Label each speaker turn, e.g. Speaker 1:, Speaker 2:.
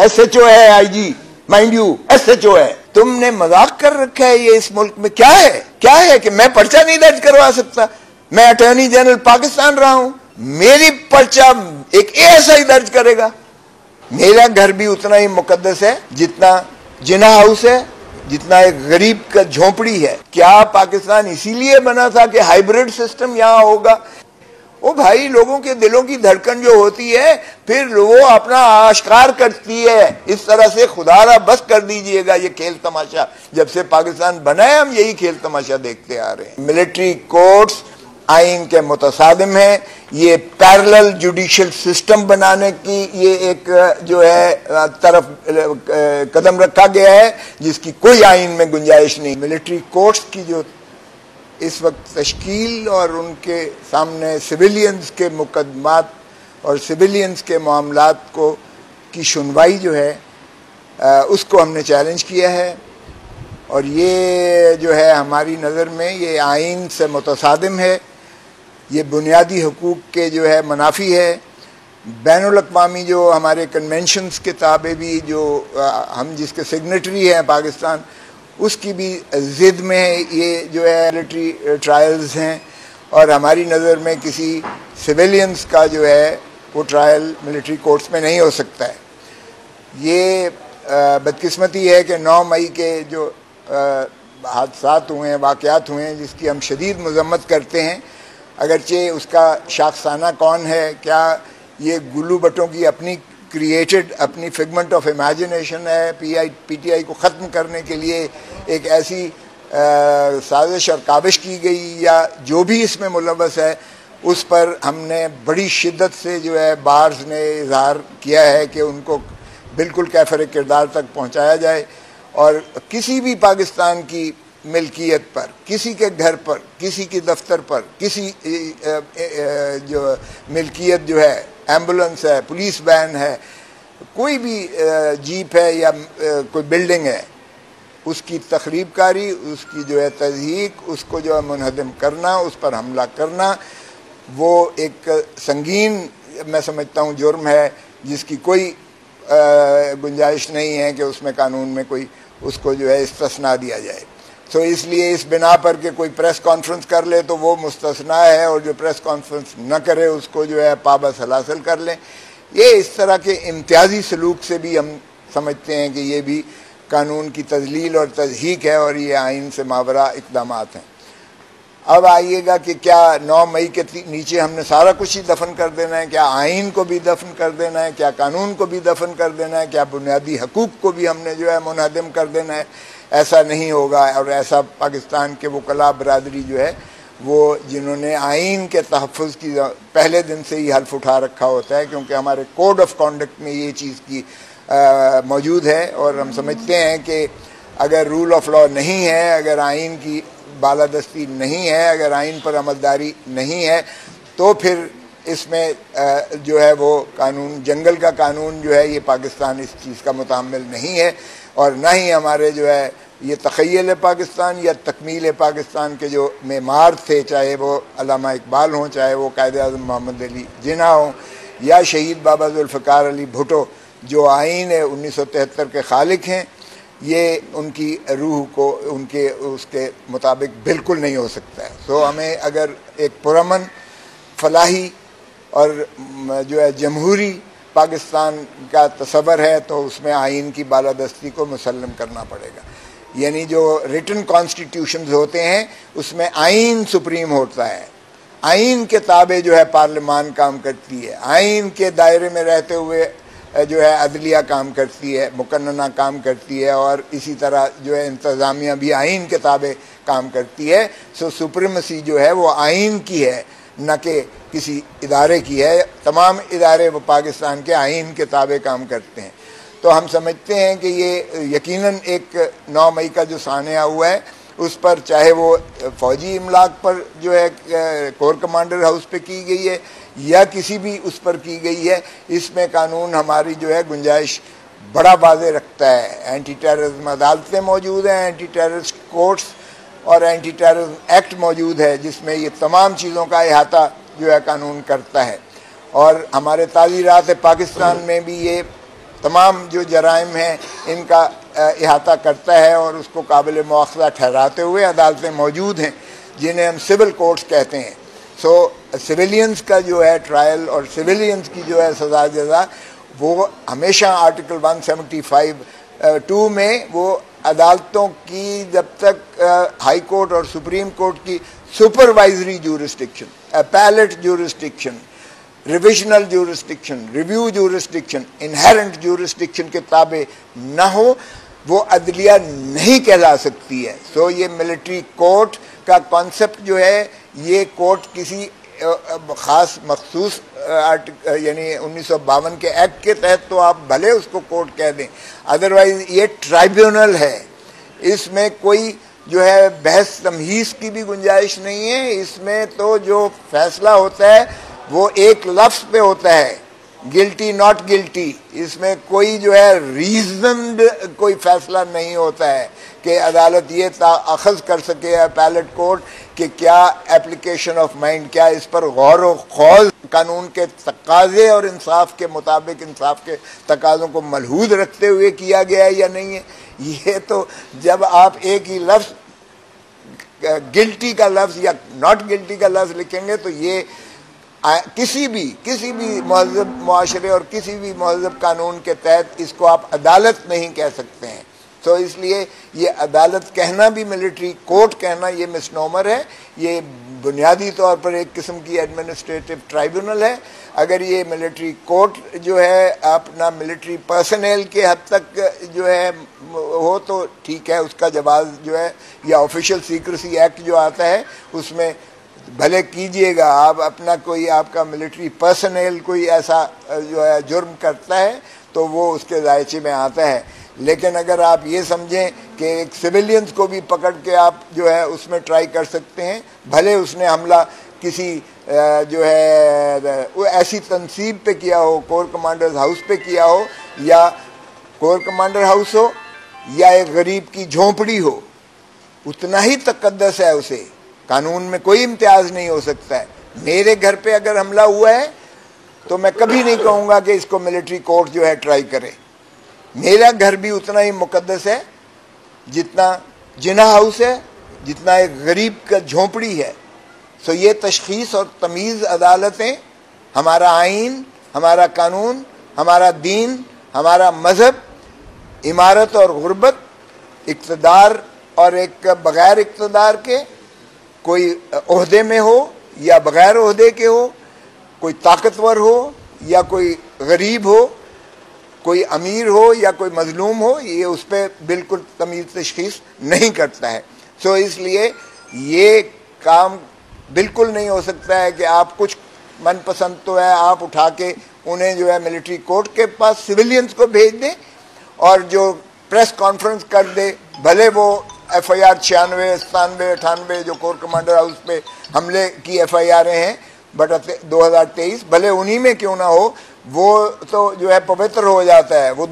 Speaker 1: SHO है IG, mind you SHO है। तुमने मजाक कर रखा है ये इस मुल्क में। क्या है कि मैं पर्चा नहीं दर्ज करवा सकता? मैं अटॉर्नी जनरल पाकिस्तान रहा हूं, मेरी पर्चा एक ASI दर्ज करेगा। मेरा घर भी उतना ही मुकद्दस है जितना जिना हाउस है, जितना एक गरीब का झोंपड़ी है। क्या पाकिस्तान इसीलिए बना था कि हाइब्रिड सिस्टम यहां होगा? ओ भाई, लोगों के दिलों की धड़कन जो होती है फिर वो अपना आश्कार करती है। इस तरह से खुदारा बस कर दीजिएगा ये खेल तमाशा। जब से पाकिस्तान बना है हम यही खेल तमाशा देखते आ रहे हैं। मिलिट्री कोर्ट्स आइन के मुतसादिम है। ये पैरेलल जुडिशियल सिस्टम बनाने की ये एक जो है तरफ कदम रखा गया है जिसकी कोई आइन में गुंजाइश नहीं। मिलिट्री कोर्ट्स की जो इस वक्त तश्कील और उनके सामने सिविलियंस के मुकदमात और सिविलियंस के मामलात को की सुनवाई जो है उसको हमने चैलेंज किया है। और ये जो है हमारी नज़र में ये आइन से मुतसादिम है, ये बुनियादी हकूक़ के जो है मुनाफी है। बैनुल अक़वामी जो हमारे कन्वेंशंस के ताबे भी जो हम जिसके सिग्नेटरी हैं पाकिस्तान, उसकी भी ज़िद में ये जो है मिलिट्री ट्रायल्स हैं। और हमारी नज़र में किसी सिविलियंस का जो है वो ट्रायल मिलिट्री कोर्ट्स में नहीं हो सकता है। ये बदकिस्मती है कि 9 मई के जो हादसात हुए हैं, वाक़यात हुए हैं, जिसकी हम शदीद मज़म्मत करते हैं। अगरचे उसका शाखसाना कौन है, क्या ये गुल्लू भट्टों की अपनी क्रिएटेड अपनी फिगमेंट ऑफ इमेजिनेशन है, PTI को ख़त्म करने के लिए एक ऐसी साजिश और काविश की गई, या जो भी इसमें मुलव्वस है उस पर हमने बड़ी शिद्दत से जो है बार्स ने इजहार किया है कि उनको बिल्कुल कैफर किरदार तक पहुँचाया जाए। और किसी भी पाकिस्तान की मिल्कियत पर, किसी के घर पर, किसी के दफ्तर पर, किसी जो मिल्कियत जो है, एम्बुलेंस है, पुलिस वैन है, कोई भी जीप है या कोई बिल्डिंग है, उसकी तखरीबकारी, उसकी जो है तज़हीक, उसको जो है मुनहदम करना, उस पर हमला करना, वो एक संगीन मैं समझता हूँ जुर्म है जिसकी कोई गुंजाइश नहीं है कि उसमें कानून में कोई उसको जो है इस्तिस्ना दिया जाए। तो इसलिए इस बिना पर के कोई प्रेस कॉन्फ्रेंस कर ले तो वो मुस्तस्ना है, और जो प्रेस कॉन्फ्रेंस न करे उसको जो है पाबस हलासल कर लें। ये इस तरह के इम्तियाजी सलूक से भी हम समझते हैं कि ये भी कानून की तजलील और तज़हीक है और ये आइन से मावरा इक़दामात हैं। अब आइएगा कि क्या 9 मई के नीचे हमने सारा कुछ ही दफन कर देना है? क्या आइन को भी दफन कर देना है? क्या कानून को भी दफन कर देना है? क्या बुनियादी हकूक़ को भी हमने जो है मुनहदम कर देना है? ऐसा नहीं होगा। और ऐसा पाकिस्तान के वकला बरादरी जो है वो जिन्होंने आइन के तहफ़्फ़ुज़ की पहले दिन से ही हल्फ उठा रखा होता है, क्योंकि हमारे कोड ऑफ कॉन्डक्ट में ये चीज़ की मौजूद है। और हम समझते हैं कि अगर रूल ऑफ लॉ नहीं है, अगर आइन की बालादस्ती नहीं है, अगर आइन पर अमलदारी नहीं है, तो फिर इसमें जो है वो कानून, जंगल का कानून जो है, ये पाकिस्तान इस चीज़ का मुतामिल नहीं है। और ना ही हमारे जो है ये तख़य्युल पाकिस्तान या तकमील पाकिस्तान के जो मेमार थे, चाहे वो अल्लामा इकबाल हों, चाहे वो कायदे आज़म मोहम्मद अली जिन्ना हों, या शहीद बाबा ज़ुल्फ़िकार अली भुट्टो जो आइन 1973 के खालिक हैं, ये उनकी रूह को उनके उसके मुताबिक बिल्कुल नहीं हो सकता है। तो हमें अगर एक पुरअमन, फलाही और जो है जमहूरी पाकिस्तान का तस्वर है तो उसमें आइन की बालादस्ती को मुसल्लम करना पड़ेगा। यानी जो रिटन कॉन्स्टिट्यूशंस होते हैं उसमें आइन सुप्रीम होता है, आइन के ताबे जो है पार्लिमान काम करती है, आइन के दायरे में रहते हुए जो है अदलिया काम करती है, मुकन्नना काम करती है, और इसी तरह जो है इंतज़ामिया भी आइन के ताबे काम करती है। सो सुप्रीमेसी जो है वो आइन की है, न कि किसी इदारे की है। तमाम इदारे वो पाकिस्तान के आइन के ताबे काम करते हैं। तो हम समझते हैं कि ये यकीनन एक 9 मई का जो सानिया हुआ है उस पर, चाहे वो फ़ौजी इमलाक पर जो है कोर कमांडर हाउस पे की गई है या किसी भी उस पर की गई है, इसमें कानून हमारी जो है गुंजाइश बड़ा वाज़े रखता है। एंटी टेररिज्म अदालतें मौजूद हैं, एंटी टेररिस्ट कोर्ट्स और एंटी टेररिज्म एक्ट मौजूद है, जिसमें ये तमाम चीज़ों का अहाता जो है कानून करता है। और हमारे ताज़ीरात पाकिस्तान में भी ये तमाम जो जराइम हैं इनका इहाता करता है और उसको काबिल मुआखज़ा ठहराते हुए अदालतें मौजूद हैं जिन्हें हम सिविल कोर्ट्स कहते हैं। सो सिविलियंस का जो है ट्रायल और सिविलियंस की जो है सज़ा जज़ा वो हमेशा आर्टिकल 175(2) में वो अदालतों की जब तक हाई कोर्ट और सुप्रीम कोर्ट की supervisory jurisdiction, appellate jurisdiction, revisional jurisdiction, review jurisdiction, inherent jurisdiction के ताबे न हो वो अदलिया नहीं कहला सकती है। सो ये मिलिट्री कोर्ट का कॉन्सेप्ट जो है ये कोर्ट किसी ख़ास मखसूस यानी 1952 के एक्ट के तहत तो आप भले उसको कोर्ट कह दें, अदरवाइज ये ट्राइब्यूनल है। इसमें कोई जो है बहस तमहीज़ की भी गुंजाइश नहीं है। इसमें तो जो फैसला होता है वो एक लफ्ज़ पे होता है, गिल्टी नॉट गिल्टी। इसमें कोई जो है रीजनड कोई फैसला नहीं होता है कि अदालत ये अखज़ कर सके अपैलेट कोर्ट कि क्या एप्लीकेशन ऑफ माइंड, क्या इस पर गौर व खौज कानून के तकाजे और इंसाफ के मुताबिक इंसाफ के तकाज़ों को मलहूज रखते हुए किया गया है या नहीं है। ये तो जब आप एक ही लफ्ज़ गिल्टी का लफ्ज़ या नॉट गिल्टी का लफ्ज़ लिखेंगे तो ये किसी भी महज़ब मुआशरे और किसी भी महज़ब कानून के तहत इसको आप अदालत नहीं कह सकते हैं। तो इसलिए ये अदालत कहना भी, मिलिट्री कोर्ट कहना, ये मिसनोमर है। ये बुनियादी तौर पर एक किस्म की एडमिनिस्ट्रेटिव ट्राइब्यूनल है। अगर ये मिलिट्री कोर्ट जो है अपना मिलिट्री पर्सनल के हद तक जो है हो तो ठीक है, उसका जवाब जो है या ऑफिशियल सीक्रेसी एक्ट जो आता है उसमें भले कीजिएगा। आप अपना कोई आपका मिलिट्री पर्सनल कोई ऐसा जो है जुर्म करता है तो वो उसके दायरे में आता है। लेकिन अगर आप ये समझें कि एक सिविलियंस को भी पकड़ के आप जो है उसमें ट्राई कर सकते हैं, भले उसने हमला किसी जो है वो ऐसी तंसीब पे किया हो, कोर कमांडर्स हाउस पे किया हो, या कोर कमांडर हाउस हो या एक गरीब की झोंपड़ी हो, उतना ही तकद्दस है उसे। कानून में कोई इम्तियाज नहीं हो सकता है। मेरे घर पे अगर हमला हुआ है तो मैं कभी नहीं कहूँगा कि इसको मिलिट्री कोर्ट जो है ट्राई करे। मेरा घर भी उतना ही मुकद्दस है जितना जिना हाउस है, जितना एक गरीब का झोंपड़ी है। सो ये तशखीस और तमीज़ अदालतें, हमारा आइन, हमारा कानून, हमारा दीन, हमारा मज़हब, इमारत और गुर्बत, इक़्तिदार और एक बग़ैर इक़्तिदार के, कोई ओहदे में हो या बग़ैर ओहदे के हो, कोई ताकतवर हो या कोई गरीब हो, कोई अमीर हो या कोई मजलूम हो, ये उस पर बिल्कुल तमीज़ तशख़ीस नहीं करता है। सो इसलिए ये काम बिल्कुल नहीं हो सकता है कि आप कुछ मनपसंद तो है आप उठा के उन्हें जो है मिलिट्री कोर्ट के पास सिविलियंस को भेज दें और जो प्रेस कॉन्फ्रेंस कर दे, भले वो FIR 96, 97, 98 जो कोर कमांडर हाउस पे हमले की FIR हैं बट 2023, भले उन्हीं में क्यों ना हो, वो तो जो है पवित्र हो जाता है। वो